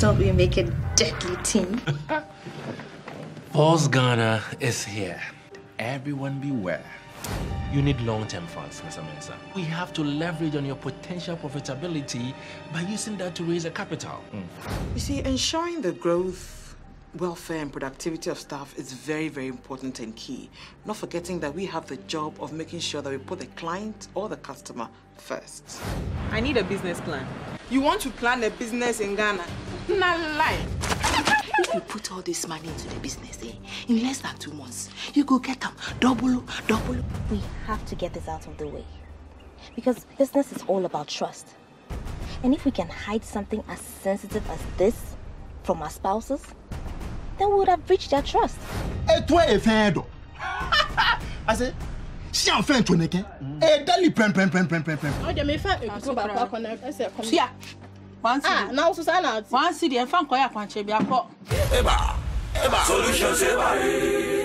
Don't we make a deadly team? Pulse Ghana is here. Everyone beware. You need long-term funds, Mr. Mensah. We have to leverage on your potential profitability by using that to raise a capital. You see, ensuring the growth, welfare, and productivity of staff is very, very important and key. Not forgetting that we have the job of making sure that we put the client or the customer first. I need a business plan. You want to plan a business in Ghana? Not lie. If you put all this money into the business, in less than 2 months, you go get them double. We have to get this out of the way. Because business is all about trust. And if we can hide something as sensitive as this from our spouses, then we would have breached their trust. Et toi, Efendo. I say, si en fait tu n'es qu'un, et dali prem. Oh, je me fais un peu par connect. Yeah. Now Susanna. One city and fan koya kwanche bi akọ. Eba. Solution say